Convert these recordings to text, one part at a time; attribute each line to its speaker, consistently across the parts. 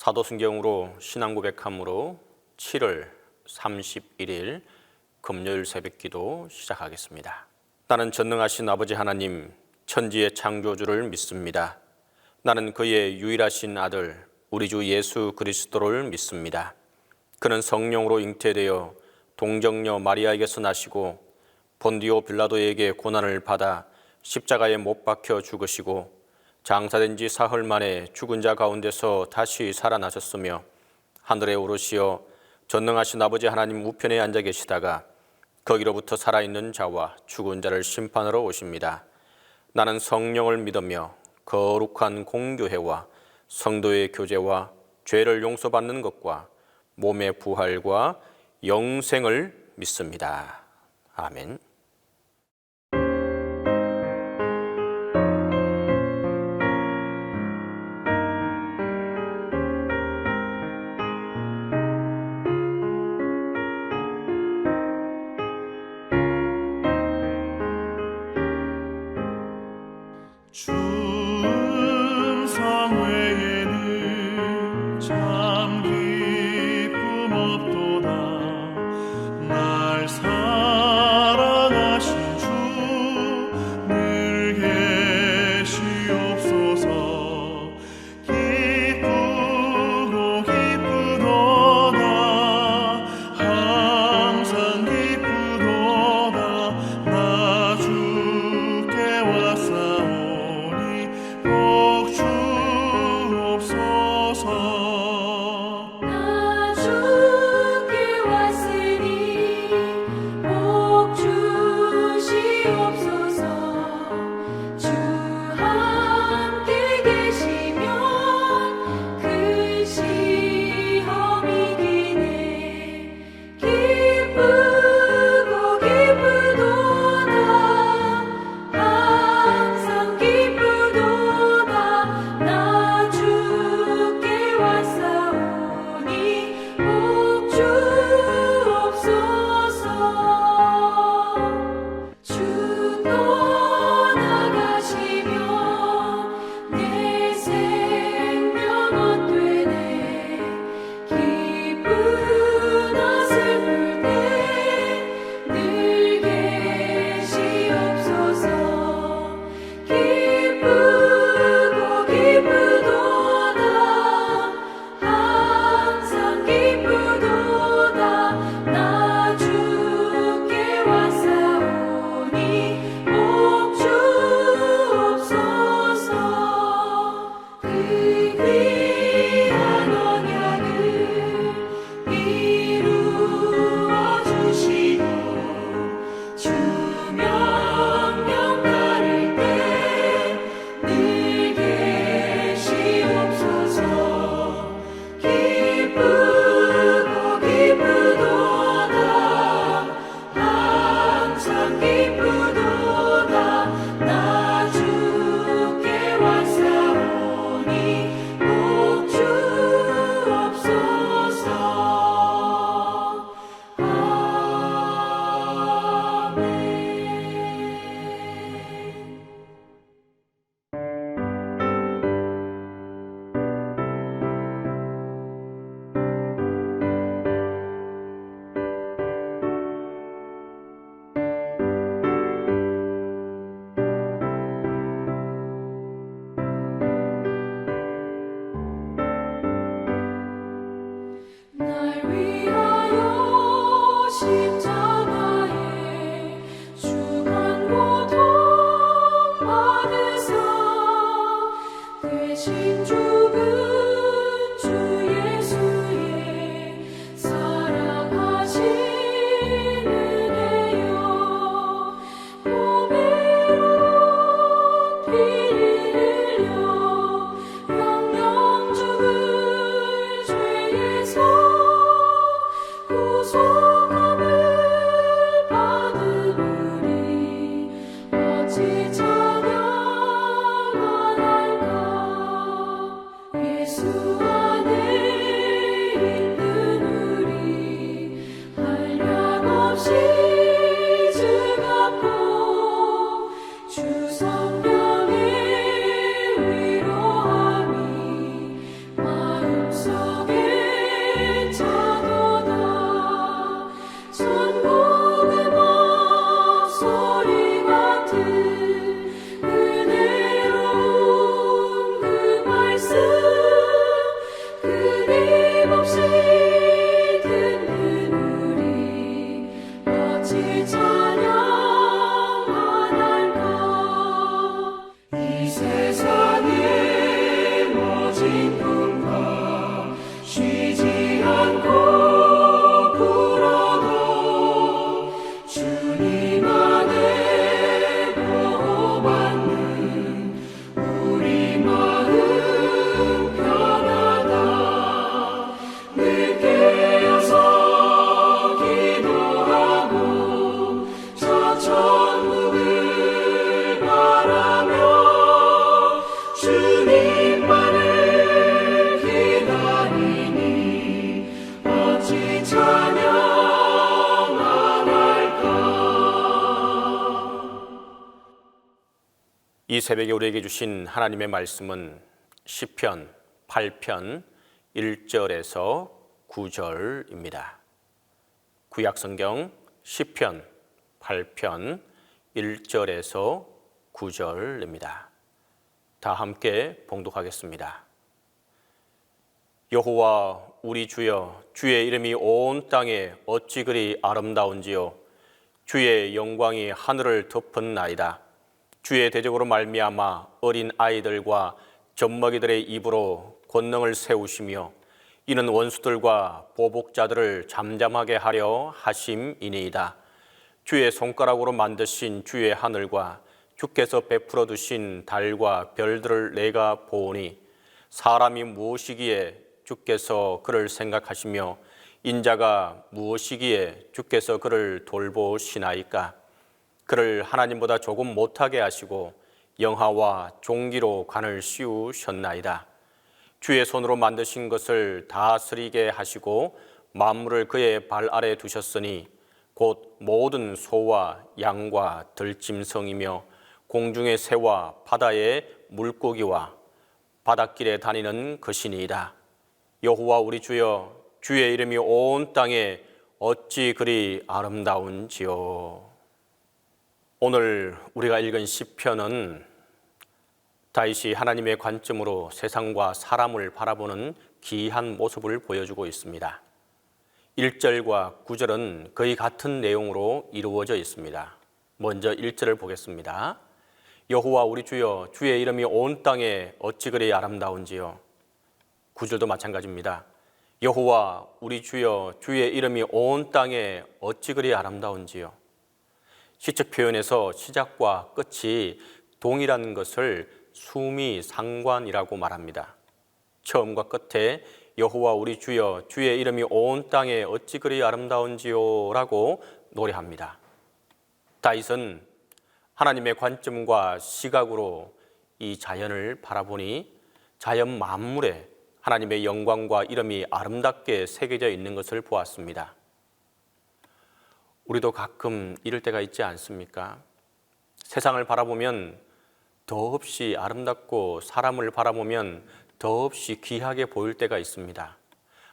Speaker 1: 사도순경으로 신앙고백함으로 7월 31일 금요일 새벽기도 시작하겠습니다. 나는 전능하신 아버지 하나님 천지의 창조주를 믿습니다. 나는 그의 유일하신 아들 우리 주 예수 그리스도를 믿습니다. 그는 성령으로 잉태되어 동정녀 마리아에게서 나시고 본디오 빌라도에게 고난을 받아 십자가에 못 박혀 죽으시고 장사된 지 사흘 만에 죽은 자 가운데서 다시 살아나셨으며 하늘에 오르시어 전능하신 아버지 하나님 우편에 앉아 계시다가 거기로부터 살아있는 자와 죽은 자를 심판하러 오십니다. 나는 성령을 믿으며 거룩한 공교회와 성도의 교제와 죄를 용서받는 것과 몸의 부활과 영생을 믿습니다. 아멘.
Speaker 2: 충성 외에는 참 기쁨 없도다. 날 사랑하신 주 늘 계시옵소서. 기쁘고 기쁘도다. 항상 기쁘도다. 나 주께 왔사오니 복 주옵소서.
Speaker 3: 나 주께 왔으니 복 주시옵소서. 주 함께 계시면 그 시험이 기네. 기쁘고 기쁘도다. 항상 기쁘도다. 나 주께 왔사오니 복 주옵소서. 주 떠나가시면 내 생명 헛되네. 기쁘나 슬플 때 늘 계시옵소서. 기쁘고 기쁘도다. 항상 기쁘도다. 나 주께 왔사오니 복 주옵소서. 그 귀한 언약을 이루어 주시고 주 명령 따를 때 늘 계시옵소서. 기쁘고 기쁘도다. 항상 기쁘도다. 나 주께 왔사오니 복 주옵소서. 아멘. 날 위하여 십자가에 주간 고통 받으사 대신 죽은 주 예수의 살아가신 은혜여 보배로 피를 흘려 영영 죽을 죄에서 구속함을 받으리 어찌 찬양하날까. 거진 풍파 쉬지 않고 불어도 주님 안에 보호받는 우리 마음 편하다. 늘 깨어서 기도하고 저 천국을 바라며 주님만을 기다리니 어찌 찬양 안 할까.
Speaker 1: 이 새벽에 우리에게 주신 하나님의 말씀은 시편 8편 1절에서 9절입니다. 구약성경 시편 8편 1절에서 9절입니다. 다 함께 봉독하겠습니다. 여호와 우리 주여, 주의 이름이 온 땅에 어찌 그리 아름다운지요. 주의 영광이 하늘을 덮은나이다. 주의 대적으로 말미암아 어린 아이들과 젖먹이들의 입으로 권능을 세우시며 이는 원수들과 보복자들을 잠잠하게 하려 하심이니이다. 주의 손가락으로 만드신 주의 하늘과 주께서 베풀어 두신 달과 별들을 내가 보오니 사람이 무엇이기에 주께서 그를 생각하시며 인자가 무엇이기에 주께서 그를 돌보시나이까. 그를 하나님보다 조금 못하게 하시고 영화와 종기로 관을 씌우셨나이다. 주의 손으로 만드신 것을 다스리게 하시고 만물을 그의 발 아래 두셨으니 곧 모든 소와 양과 들짐승이며 공중의 새와 바다의 물고기와 바닷길에 다니는 것이니이다. 여호와 우리 주여, 주의 이름이 온 땅에 어찌 그리 아름다운지요. 오늘 우리가 읽은 시편은 다윗이 하나님의 관점으로 세상과 사람을 바라보는 기이한 모습을 보여주고 있습니다. 1절과 9절은 거의 같은 내용으로 이루어져 있습니다. 먼저 1절을 보겠습니다. 여호와 우리 주여, 주의 이름이 온 땅에 어찌 그리 아름다운지요. 9절도 마찬가지입니다. 여호와 우리 주여, 주의 이름이 온 땅에 어찌 그리 아름다운지요. 시적 표현에서 시작과 끝이 동일한 것을 수미상관이라고 말합니다. 처음과 끝에 여호와 우리 주여, 주의 이름이 온 땅에 어찌 그리 아름다운지요 라고 노래합니다. 다윗은 하나님의 관점과 시각으로 이 자연을 바라보니 자연 만물에 하나님의 영광과 이름이 아름답게 새겨져 있는 것을 보았습니다. 우리도 가끔 이럴 때가 있지 않습니까? 세상을 바라보면 더없이 아름답고 사람을 바라보면 더없이 귀하게 보일 때가 있습니다.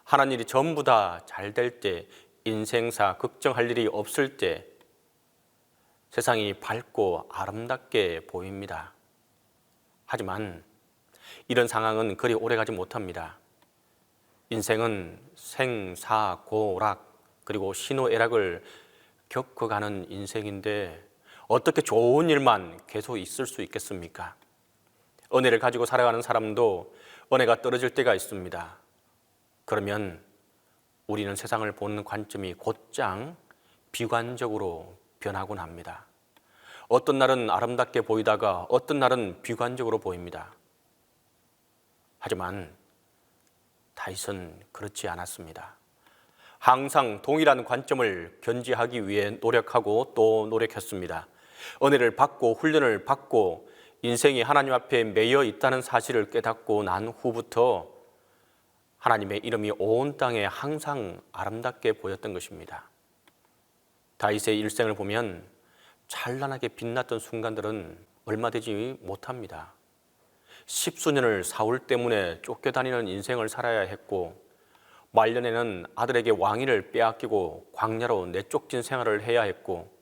Speaker 1: 하는 일이 전부 다 잘 될 때, 인생사 걱정할 일이 없을 때 세상이 밝고 아름답게 보입니다. 하지만 이런 상황은 그리 오래가지 못합니다. 인생은 생사고락 그리고 희노애락을 겪어가는 인생인데 어떻게 좋은 일만 계속 있을 수 있겠습니까? 은혜를 가지고 살아가는 사람도 은혜가 떨어질 때가 있습니다. 그러면 우리는 세상을 보는 관점이 곧장 비관적으로 변하곤 합니다. 어떤 날은 아름답게 보이다가 어떤 날은 비관적으로 보입니다. 하지만 다윗은 그렇지 않았습니다. 항상 동일한 관점을 견지하기 위해 노력하고 또 노력했습니다. 은혜를 받고 훈련을 받고 인생이 하나님 앞에 매여 있다는 사실을 깨닫고 난 후부터 하나님의 이름이 온 땅에 항상 아름답게 보였던 것입니다. 다윗의 일생을 보면 찬란하게 빛났던 순간들은 얼마 되지 못합니다. 10수년을 사울 때문에 쫓겨다니는 인생을 살아야 했고 말년에는 아들에게 왕위를 빼앗기고 광야로 내쫓긴 생활을 해야 했고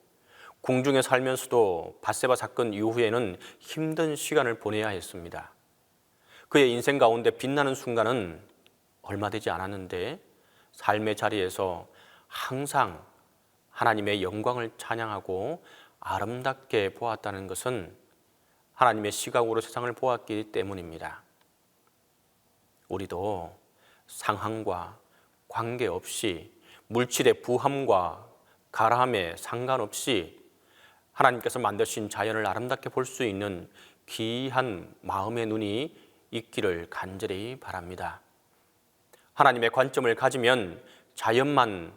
Speaker 1: 궁중에 살면서도 밧세바 사건 이후에는 힘든 시간을 보내야 했습니다. 그의 인생 가운데 빛나는 순간은 얼마 되지 않았는데 삶의 자리에서 항상 하나님의 영광을 찬양하고 아름답게 보았다는 것은 하나님의 시각으로 세상을 보았기 때문입니다. 우리도 상황과 관계없이 물질의 부함과 가라함에 상관없이 하나님께서 만드신 자연을 아름답게 볼 수 있는 귀한 마음의 눈이 있기를 간절히 바랍니다. 하나님의 관점을 가지면 자연만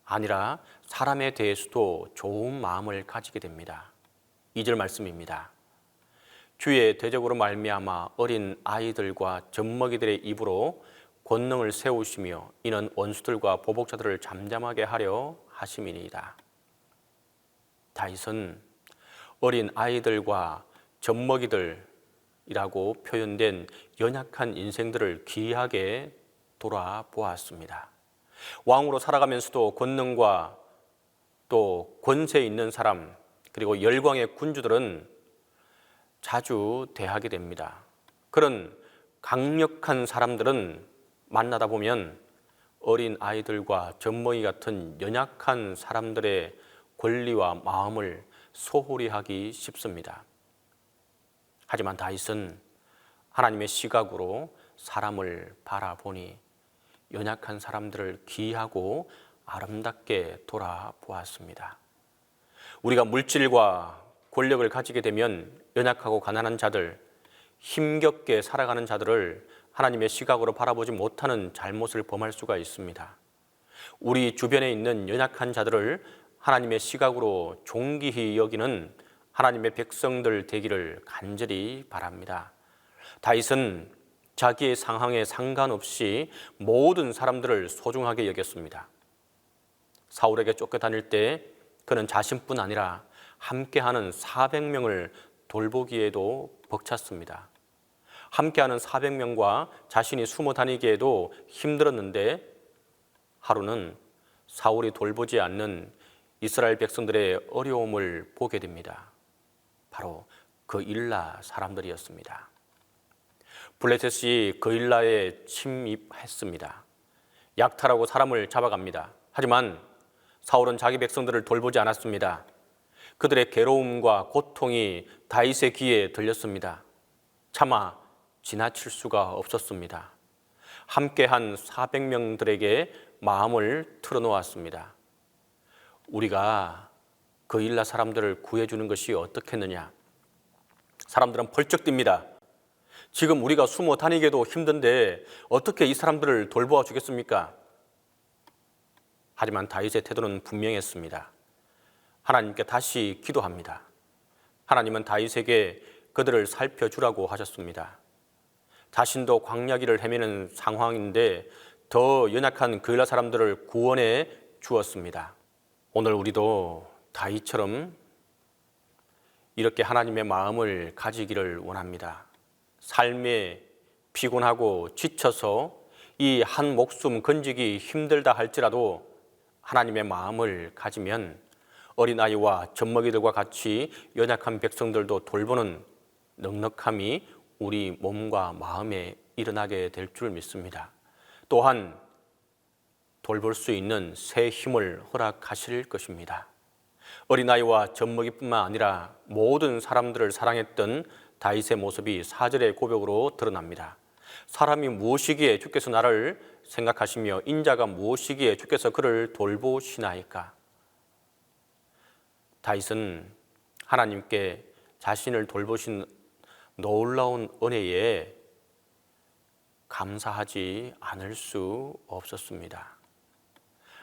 Speaker 1: 아니라 사람에 대해서도 좋은 마음을 가지게 됩니다. 2절 말씀입니다. 주의 대적으로 말미암아 어린 아이들과 젖먹이들의 입으로 권능을 세우시며 이는 원수들과 보복자들을 잠잠하게 하려 하심이니이다. 다윗은 어린 아이들과 젖먹이들이라고 표현된 연약한 인생들을 귀하게 돌아보았습니다. 왕으로 살아가면서도 권능과 또 권세 있는 사람 그리고 열광의 군주들은 자주 대하게 됩니다. 그런 강력한 사람들은 만나다 보면 어린 아이들과 젖먹이 같은 연약한 사람들의 권리와 마음을 소홀히 하기 쉽습니다. 하지만 다윗은 하나님의 시각으로 사람을 바라보니 연약한 사람들을 귀하고 아름답게 돌아보았습니다. 우리가 물질과 권력을 가지게 되면 연약하고 가난한 자들, 힘겹게 살아가는 자들을 하나님의 시각으로 바라보지 못하는 잘못을 범할 수가 있습니다. 우리 주변에 있는 연약한 자들을 하나님의 시각으로 존귀히 여기는 하나님의 백성들 되기를 간절히 바랍니다. 다윗은 자기의 상황에 상관없이 모든 사람들을 소중하게 여겼습니다. 사울에게 쫓겨다닐 때 그는 자신뿐 아니라 함께하는 400명을 돌보기에도 벅찼습니다. 함께하는 400명과 자신이 숨어 다니기에도 힘들었는데 하루는 사울이 돌보지 않는 이스라엘 백성들의 어려움을 보게 됩니다. 바로 그일라 사람들이었습니다. 블레셋이 그일라에 침입했습니다. 약탈하고 사람을 잡아갑니다. 하지만 사울은 자기 백성들을 돌보지 않았습니다. 그들의 괴로움과 고통이 다윗의 귀에 들렸습니다. 차마 지나칠 수가 없었습니다. 함께한 400명들에게 마음을 틀어놓았습니다. 우리가 그일라 사람들을 구해주는 것이 어떻겠느냐? 사람들은 벌쩍 뜁니다. 지금 우리가 숨어 다니기도 힘든데 어떻게 이 사람들을 돌보아 주겠습니까? 하지만 다윗의 태도는 분명했습니다. 하나님께 다시 기도합니다. 하나님은 다윗에게 그들을 살펴주라고 하셨습니다. 자신도 광야길을 헤매는 상황인데 더 연약한 그일라 사람들을 구원해 주었습니다. 오늘 우리도 다윗처럼 이렇게 하나님의 마음을 가지기를 원합니다. 삶에 피곤하고 지쳐서 이 한 목숨 건지기 힘들다 할지라도 하나님의 마음을 가지면 어린아이와 젖먹이들과 같이 연약한 백성들도 돌보는 넉넉함이 우리 몸과 마음에 일어나게 될 줄 믿습니다. 또한 돌볼 수 있는 새 힘을 허락하실 것입니다. 어린아이와 젖먹이뿐만 아니라 모든 사람들을 사랑했던 다윗의 모습이 4절의 고백으로 드러납니다. 사람이 무엇이기에 주께서 나를 생각하시며 인자가 무엇이기에 주께서 그를 돌보시나이까. 다윗은 하나님께 자신을 돌보신 놀라운 은혜에 감사하지 않을 수 없었습니다.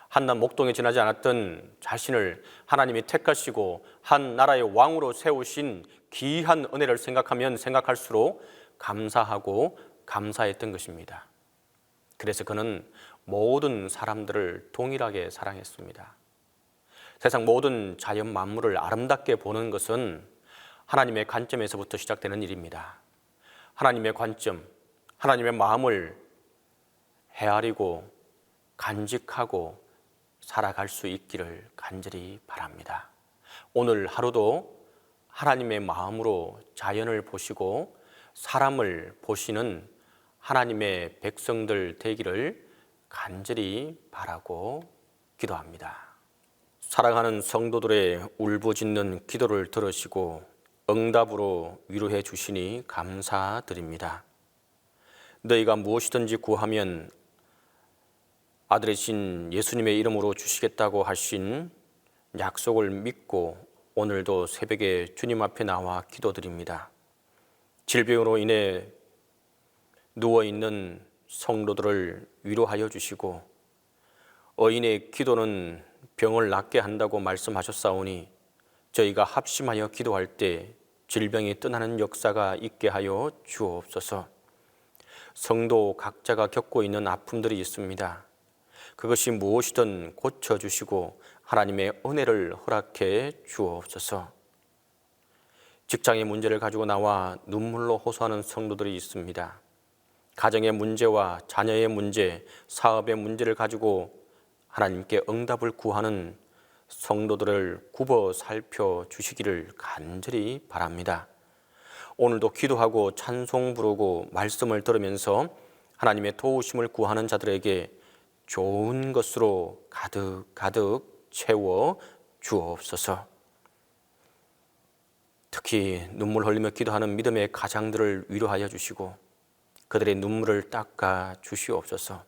Speaker 1: 한낱 목동에 지나지 않았던 자신을 하나님이 택하시고 한 나라의 왕으로 세우신 귀한 은혜를 생각하면 생각할수록 감사하고 감사했던 것입니다. 그래서 그는 모든 사람들을 동일하게 사랑했습니다. 세상 모든 자연 만물을 아름답게 보는 것은 하나님의 관점에서부터 시작되는 일입니다. 하나님의 관점, 하나님의 마음을 헤아리고 간직하고 살아갈 수 있기를 간절히 바랍니다. 오늘 하루도 하나님의 마음으로 자연을 보시고 사람을 보시는 하나님의 백성들 되기를 간절히 바라고 기도합니다. 사랑하는 성도들의 울부짖는 기도를 들으시고 응답으로 위로해 주시니 감사드립니다. 너희가 무엇이든지 구하면 아들이신 예수님의 이름으로 주시겠다고 하신 약속을 믿고 오늘도 새벽에 주님 앞에 나와 기도드립니다. 질병으로 인해 누워있는 성도들을 위로하여 주시고 의인의 기도는 병을 낫게 한다고 말씀하셨사오니 저희가 합심하여 기도할 때 질병이 떠나는 역사가 있게 하여 주옵소서. 성도 각자가 겪고 있는 아픔들이 있습니다. 그것이 무엇이든 고쳐주시고 하나님의 은혜를 허락해 주옵소서. 직장의 문제를 가지고 나와 눈물로 호소하는 성도들이 있습니다. 가정의 문제와 자녀의 문제, 사업의 문제를 가지고 하나님께 응답을 구하는 성도들을 굽어 살펴 주시기를 간절히 바랍니다. 오늘도 기도하고 찬송 부르고 말씀을 들으면서 하나님의 도우심을 구하는 자들에게 좋은 것으로 가득 채워 주옵소서. 특히 눈물 흘리며 기도하는 믿음의 가장들을 위로하여 주시고 그들의 눈물을 닦아 주시옵소서.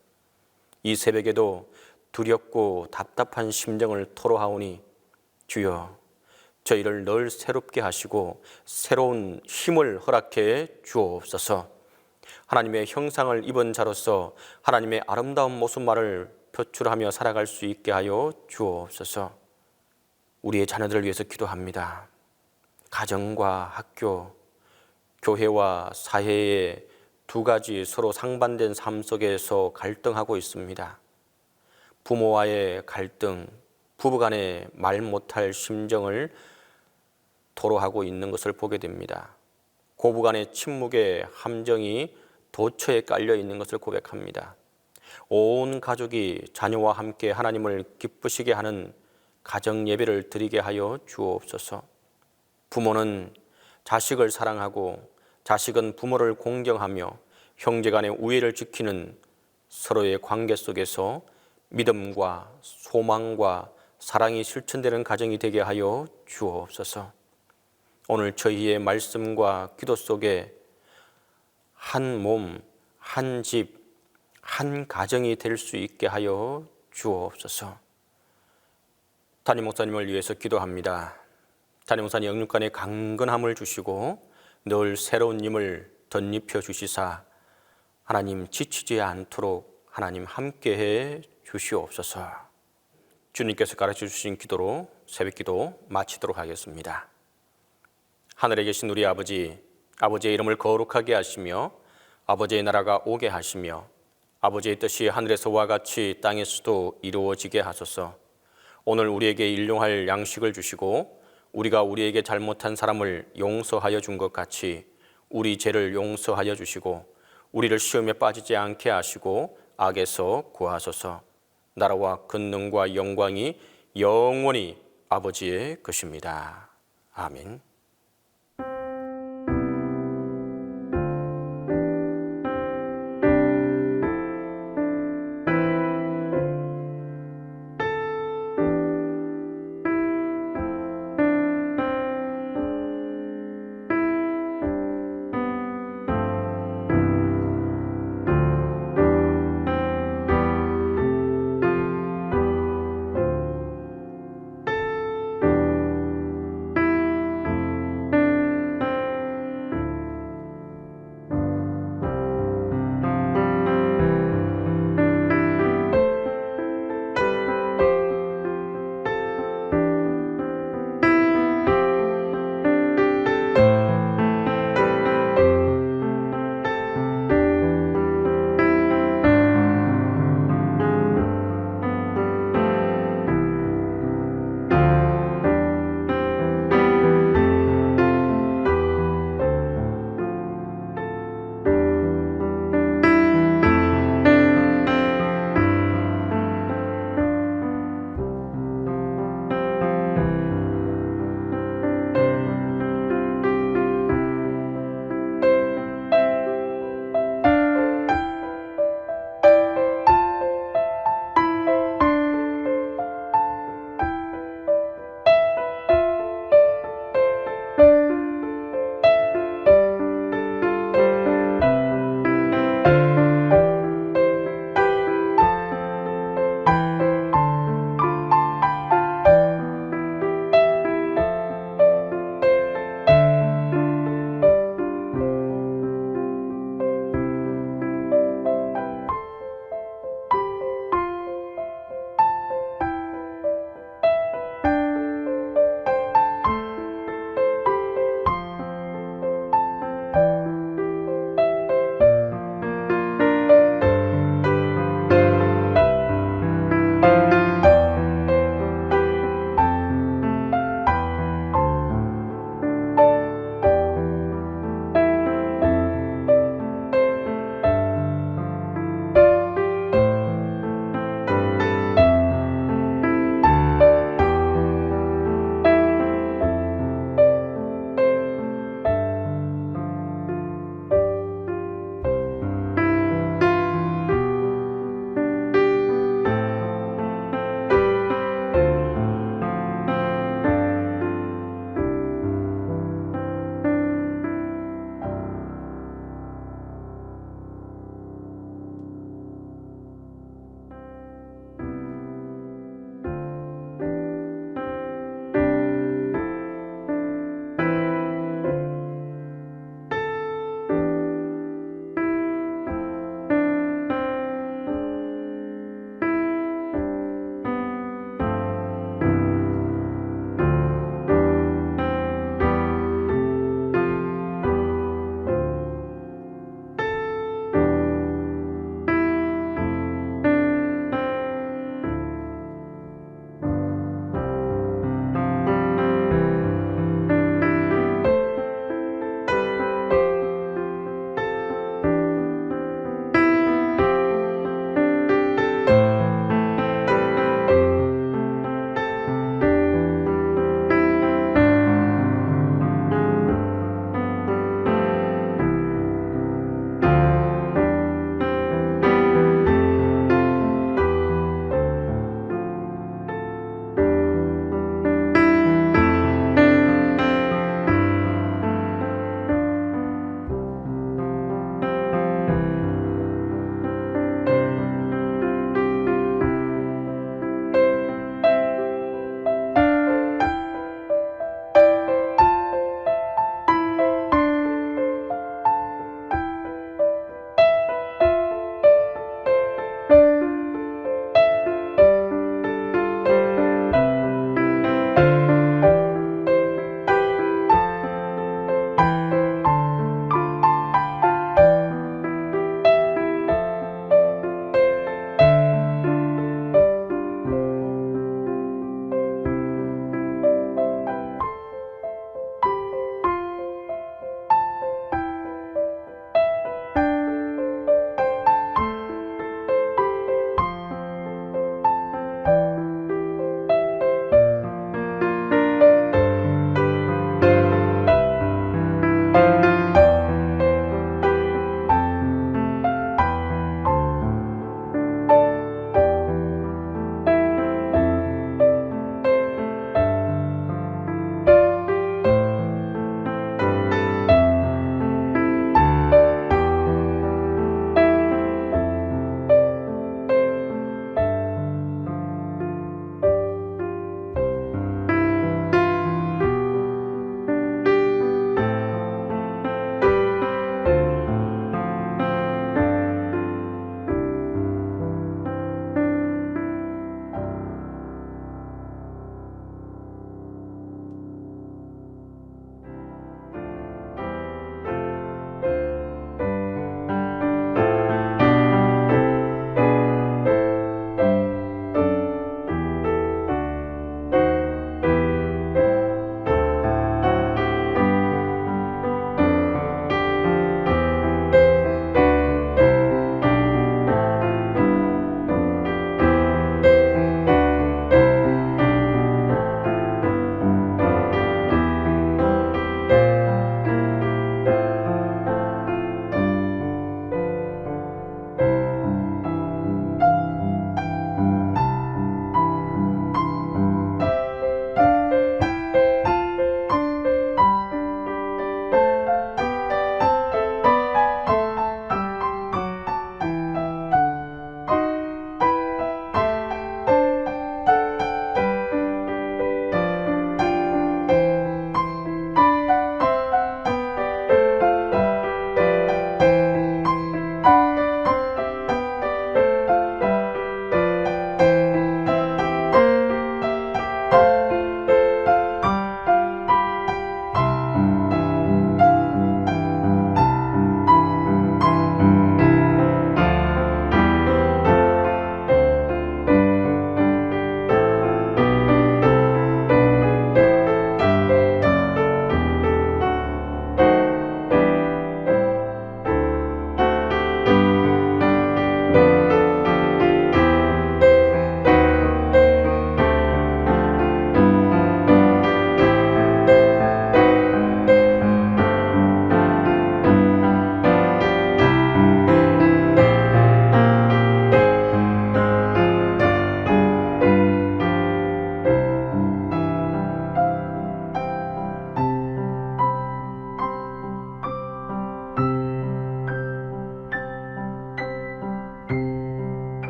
Speaker 1: 이 새벽에도 두렵고 답답한 심정을 토로하오니 주여 저희를 늘 새롭게 하시고 새로운 힘을 허락해 주옵소서. 하나님의 형상을 입은 자로서 하나님의 아름다운 모습만을 표출하며 살아갈 수 있게 하여 주옵소서. 우리의 자녀들을 위해서 기도합니다. 가정과 학교, 교회와 사회의 두 가지 서로 상반된 삶 속에서 갈등하고 있습니다. 부모와의 갈등, 부부간의 말 못할 심정을 토로하고 있는 것을 보게 됩니다. 고부간의 침묵의 함정이 도처에 깔려 있는 것을 고백합니다. 온 가족이 자녀와 함께 하나님을 기쁘시게 하는 가정 예배를 드리게 하여 주옵소서. 부모는 자식을 사랑하고 자식은 부모를 공경하며 형제간의 우애를 지키는 서로의 관계 속에서 믿음과 소망과 사랑이 실천되는 가정이 되게 하여 주옵소서. 오늘 저희의 말씀과 기도 속에 한 몸, 한 집, 한 가정이 될 수 있게 하여 주옵소서. 담임 목사님을 위해서 기도합니다. 담임 목사님 영육간의 강건함을 주시고 늘 새로운 힘을 덧입혀 주시사 하나님 지치지 않도록 하나님 함께해 주시옵소서. 주님께서 가르쳐 주신 기도로 새벽기도 마치도록 하겠습니다. 하늘에 계신 우리 아버지, 아버지의 이름을 거룩하게 하시며 아버지의 나라가 오게 하시며 아버지의 뜻이 하늘에서와 같이 땅에서도 이루어지게 하소서. 오늘 우리에게 일용할 양식을 주시고 우리가 우리에게 잘못한 사람을 용서하여 준 것 같이 우리 죄를 용서하여 주시고 우리를 시험에 빠지지 않게 하시고 악에서 구하소서. 나라와 권능과 영광이 영원히 아버지의 것입니다. 아멘.